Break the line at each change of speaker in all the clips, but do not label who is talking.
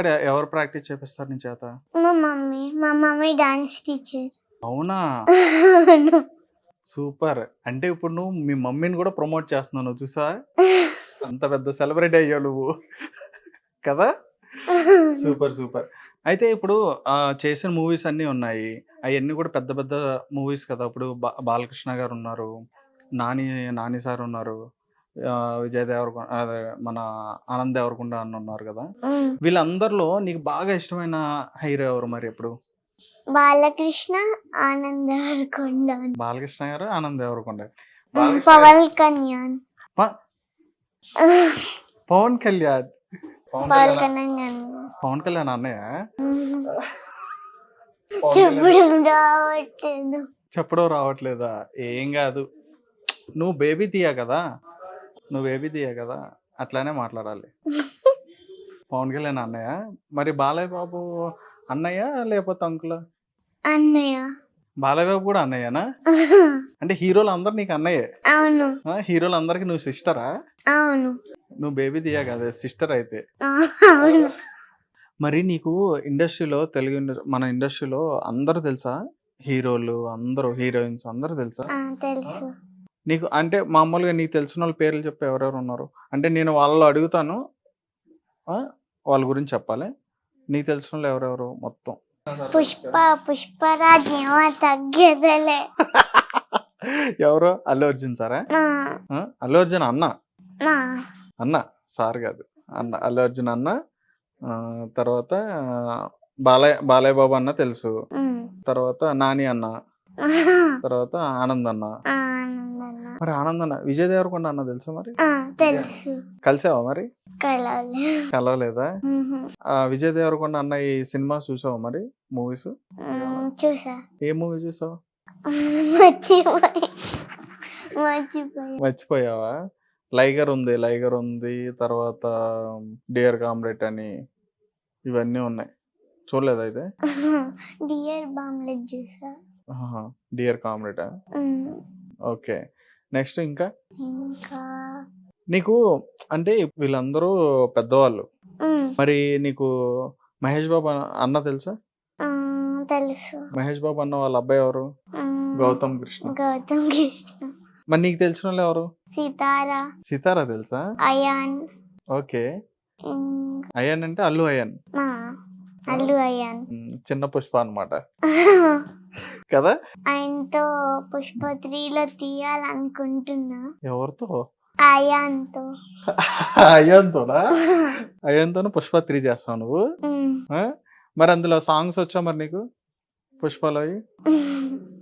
ఎక్కడ ఎవరు ప్రాక్టీస్ చేపిస్తారు నీ చేత?
మా మమ్మీ డాన్స్ టీచర్.
అవునా?
అవును.
సూపర్. అంటే ఇప్పుడు నువ్వు మీ మమ్మీని కూడా ప్రమోట్ చేస్తున్నావు నువ్వు చూసావా? అంత పెద్ద సెలబ్రిటీ అయ్యావు నువ్వు. కదా! సూపర్. సూపర్. అయితే ఇప్పుడు చేసిన మూవీస్ అన్నీ ఉన్నాయి. అయన్నీ కూడా పెద్ద పెద్ద మూవీస్ కదా! ఇప్పుడు బాలకృష్ణ గారున్నారు. నాని సార్ ఉన్నారు. విజయ్ అదే మన ఆనంద్ దేవరకొండ అన్న ఉన్నారు కదా!
హ్మ్.
వీళ్ళందరిలో నీకు బాగా ఇష్టమైన హీరో ఎవరు మరి ఇప్పుడు?
బాలకృష్ణ, ఆనంద్ దేవరకొండ.
బాలకృష్ణ గారు, ఆనంద్ దేవరకొండ.
పవన్ కళ్యాణ్.
ప- పవన్ కళ్యాణ్.
పవన్ కళ్యాణ్.
పవన్ కళ్యాణ్ అన్నయ్య.
చెప్పడం రావట్లేదు.
చెప్పడం రావట్లేదా? ఏం కాదు. నువ్వు బేబీ తీయా కదా అట్లానే మాట్లాడాలి. పవన్ కళ్యాణ్ అన్నయ్య. మరి బాలయ్య బాబు అన్నయ్య లేకపోతే అంకుల్?
అన్నయ్య.
బాలయ్య బాబు కూడా అన్నయ్యనా? అంటే హీరోలు అందరు నీకు అన్నయ్యే?
అవును.
హీరోలు అందరికి నువ్వు సిస్టరా?
అవును.
నువ్వు బేబీ తీయా కదా సిస్టర్ అయితే.
అవును.
మరి నీకు ఇండస్ట్రీలో మన ఇండస్ట్రీలో అందరూ తెలుసా? హీరోలు అందరూ, హీరోయిన్స్ అందరూ తెలుసా?
తెలుసు.
నీకు అంటే మామూలుగా నీకు తెలిసిన వాళ్ళ పేర్లు చెప్పు ఎవరెవరు ఉన్నారు? అంటే నేను వాళ్ళలో అడుగుతాను, వాళ్ళ గురించి చెప్పాలి. నీకు తెలిసిన వాళ్ళు ఎవరెవరు మొత్తం?
పుష్పరాజ్ ఏమో తగ్గేదలే.
ఎవరు? అల్లు అర్జున్ సారా? అల్లు అర్జున్ అన్న సార్ కాదు, అన్న. అల్లు అర్జున్ అన్న. తర్వాత బాలయ్య బాబు అన్న తెలుసు. తర్వాత నాని అన్న. తర్వాత ఆనంద్ అన్న. మరి ఆనంద్ అన్న, విజయ్ దేవరకొండ అన్న తెలుసా మరి?
తెలుసు.
కలిసావా మరి? కలవలేదా? విజయ్ దేవరకొండ అన్న ఈ సినిమా చూసావా మరి? మూవీస్
చూసా.
ఏ మూవీ చూసావు? మర్చిపోయావా? లైగర్ ఉంది. తర్వాత డియర్ కామ్రేడ్ అని ఇవన్నీ ఉన్నాయి. చూడలేదు అయితే? Dear comrade. ఓకే. నెక్స్ట్ ఇంకా నీకు అంటే వీళ్ళందరూ పెద్దవాళ్ళు. మరి నీకు మహేష్ బాబు అన్న తెలుసా?
తెలుసు.
మహేష్ బాబు అన్న వాళ్ళ అబ్బాయి ఎవరు? గౌతమ్ కృష్ణ. మరి నీకు తెలిసిన వాళ్ళు ఎవరు? సితారా తెలుసా?
అయాన్.
ఓకే. అయాన్ అంటే అల్లు అయాన్. చిన్న పుష్ప అన్నమాట కదా?
ఆయనతో పుష్ప 3లో తీయాలనుకుంటున్నా.
ఎవరితో?
అయాన్తోనా?
అయాన్తోనే పుష్ప 3 చేస్తావు నువ్వు? మరి అందులో సాంగ్స్ వచ్చా మరి నీకు పుష్పలో?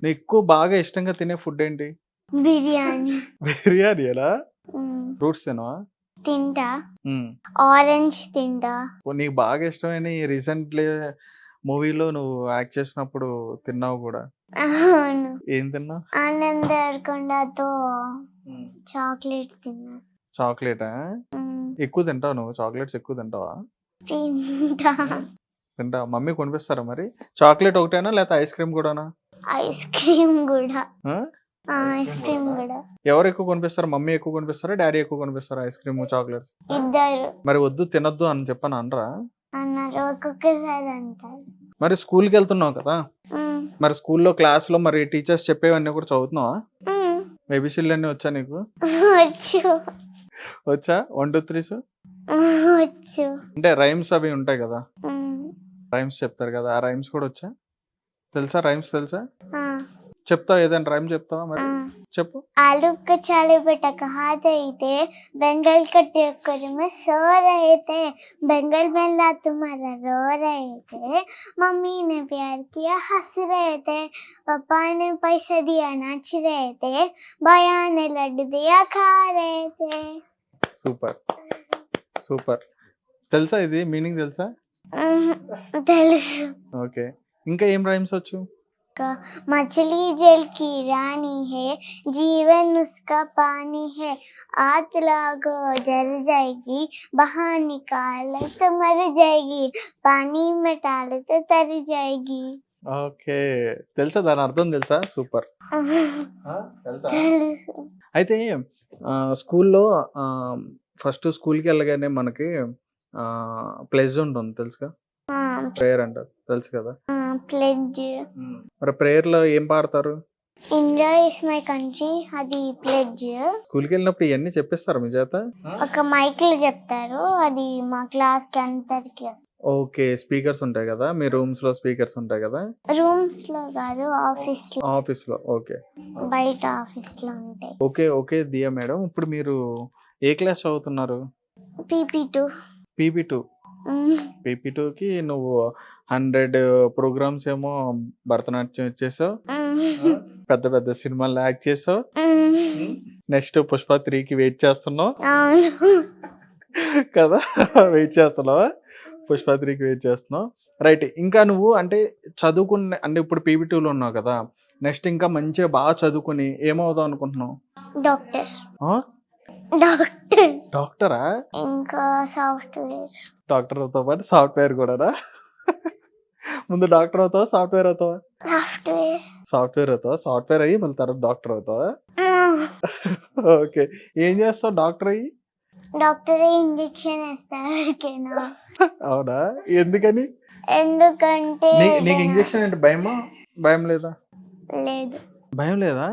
నీకు ఎక్కువ బాగా ఇష్టంగా తినే ఫుడ్ ఏంటి? బిర్యానీ ఎలా? ఫ్రూట్స్ తినవా?
తింటా. ఆరెంజ్ తింటా.
నీకు బాగా ఇష్టమైన రీసెంట్లీ మూవీలో నువ్వు యాక్ట్ చేసినప్పుడు తిన్నావు కూడా?
అవును.
ఏం తిన్నా?
ఆనంద్ దేవరకొండతో చాక్లెట్ తిన్నా.
చాక్లెటా? ఎక్కువ తింటావు నువ్వు? చాక్లెట్స్ ఎక్కువ తింటావా? తింటా. మమ్మీ కొనిపిస్తారా మరి? చాక్లెట్ ఒకటేనా లేకపోతే ఐస్ క్రీమ్ కూడానా?
ఐస్ క్రీమ్ కూడా.
ఎవరు ఎక్కువ కొనిపిస్తారు? మమ్మీ ఎక్కువ కొనిపిస్తారా, డాడీ ఎక్కువ కొనిపిస్తారా ఐస్ క్రీమ్ చాక్లెట్స్?
ఇద్దరు.
మరి వద్దు తినొద్దు అని చెప్పని అనరా?
అన్నారు. ఒక్కొక్కసారి అంటారు.
మరి స్కూల్కి వెళ్తున్నావు కదా, మరి స్కూల్లో క్లాస్ లో మరి టీచర్స్ చెప్పేవన్నీ కూడా చదువుతున్నావా? ఏబిసిడీలు అన్నీ వచ్చా నీకు? వచ్చా? 1 2 3
వచ్చు.
అంటే రైమ్స్ అవి ఉంటాయి కదా, రైమ్స్ చెప్తారు కదా, ఆ రైమ్స్ కూడా వచ్చా? తెలుసా? రైమ్స్ తెలుసా? చెప్తావా? ఏదైనా రైమ్ చెప్తావా మరి? చెప్పు.
आलू को चाले बेटा कहा जाते बंगाल कटे में सो रहे थे बंगाल में ला तुम्हारा रो रहे थे मम्मी ने प्यार किया हंस रहे थे पापा ने पैसा दिया नाच रहे थे भैया ने लड्डू दिया खा रहे थे.
Super super. తెలుసా? ఇది మీనింగ్ తెలుసా?
తెలుసు.
ఓకే. ఇంకా ఏం రైమ్స్ వచ్చు?
मछली जल की रानी है जीवन उसका पानी है आग लागो जल जाएगी बाहर निकाले तो मर जाएगी पानी में डाले तो तर जाएगी.
ఓకే. తెలుసా? దాని అర్థం తెలుసా? సూపర్. తెలుసా? అయితే స్కూల్లో ఫస్ట్ స్కూల్కి వెళ్ళగానే మనకి ప్లెజ్ ఉంటుంది తెలుసుగా, ప్రేయర్ అంటారు తెలుసు కదా.
ప్లెడ్జ్.
మరి ప్రేయర్ లో ఏం పాడతారు?
ఇండియా ఇస్ మై కంట్రీ, అది ప్లెడ్జ్.
స్కూల్కి వెళ్ళినప్పుడు ఇవన్నీ చెప్పిస్తారు మీ చేత?
ఒక మైక్ లో చెప్తారు, అది మా క్లాస్ కి అందరికి.
ఓకే, స్పీకర్స్ ఉంటాయి కదా మీ రూమ్స్ లో, స్పీకర్స్ ఉంటాయి కదా.
రూమ్స్ లో కాదు, ఆఫీస్ లో.
ఆఫీస్ లో, ఓకే.
బయట ఆఫీస్ లో ఉంటాయి.
ఓకే ఓకే దియా మేడం, ఇప్పుడు మీరు ఏ క్లాస్ చదువుతున్నారు?
PP2.
పీపీ2. పీపీ2కి నువ్వు 100 ప్రోగ్రామ్స్ ఏమో భరతనాట్యం ఇచ్చేసావు, పెద్ద పెద్ద సినిమాల్లో యాక్ట్ చేసావు. నెక్స్ట్ పుష్ప3కి వెయిట్ చేస్తున్నావు కదా. వెయిట్ చేస్తున్నావా? పుష్ప3కి వెయిట్ చేస్తున్నావు, రైట్. ఇంకా నువ్వు అంటే చదువుకున్న, అంటే ఇప్పుడు పీపీ2లో ఉన్నావు కదా, నెక్స్ట్ ఇంకా మంచిగా బాగా చదువుకుని ఏమవుదాం అనుకుంటున్నావు?
డాక్టర్.
ఆ?
డాక్టర్.
డాక్టరా?
ఇంకా సాఫ్ట్వేర్.
డాక్టర్తో పాటు సాఫ్ట్వేర్ కూడానా? ముందు డాక్టర్ అవుతావా, సాఫ్ట్వేర్ అవుతావా?
సాఫ్ట్వేర్.
సాఫ్ట్వేర్ అవుతావా, సాఫ్ట్వేర్ అయ్యి మళ్ళీ తర్వాత డాక్టర్ అవుతావా? ఓకే, ఏం చేస్తావు డాక్టర్ అయ్యి?
డాక్టర్ ఇంజెక్షన్ వేస్తారు ఎవరికైనా.
అవునా, ఎందుకని?
ఎందుకంటే
నీకు ఇంజెక్షన్ అంటే భయమా? భయం లేదా?
లేదు.
భయం లేదా?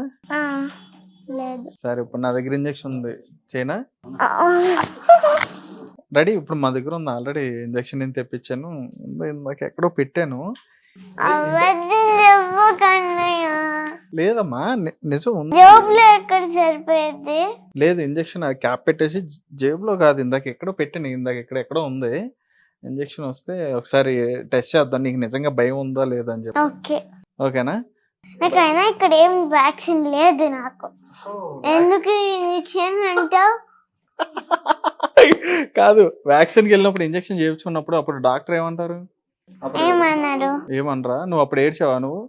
లేదు.
సరే, ఇప్పుడు నా దగ్గర ఇంజెక్షన్ ఉంది, చేయనా? రెడీ? ఇప్పుడు మా దగ్గర ఉంది ఆల్రెడీ ఇంజెక్షన్, నేను తెప్పించాను, ఇందాక ఎక్కడో పెట్టాను. లేదమ్మా, నిజం ఉంది.
జేబులో ఎక్కడ సరిపోయేది?
లేదు, ఇంజెక్షన్ క్యాప్ పెట్టేసి జేబులో కాదు, ఇందాక ఎక్కడో పెట్టాను, ఇందాక ఎక్కడో ఉంది ఇంజెక్షన్. వస్తే ఒకసారి టెస్ట్ చేద్దాం, నీకు నిజంగా భయం ఉందా లేదా అని చెప్పి.
ఓకే.
ఓకేనా?
నాకైనా ఇక్కడ ఏం వ్యాక్సిన్ లేదు నాకు, ఎందుకు ఇంజెక్షన్ అంటావు?
కాదు, వ్యాక్సిన్కి వెళ్ళినప్పుడు ఇంజెక్షన్ చేయించుకున్నప్పుడు అప్పుడు డాక్టర్ ఏమంటారు?
ఏమన్నారు?
ఏమనరా? నువ్వు అప్పుడు ఏడ్చావా? నువ్వు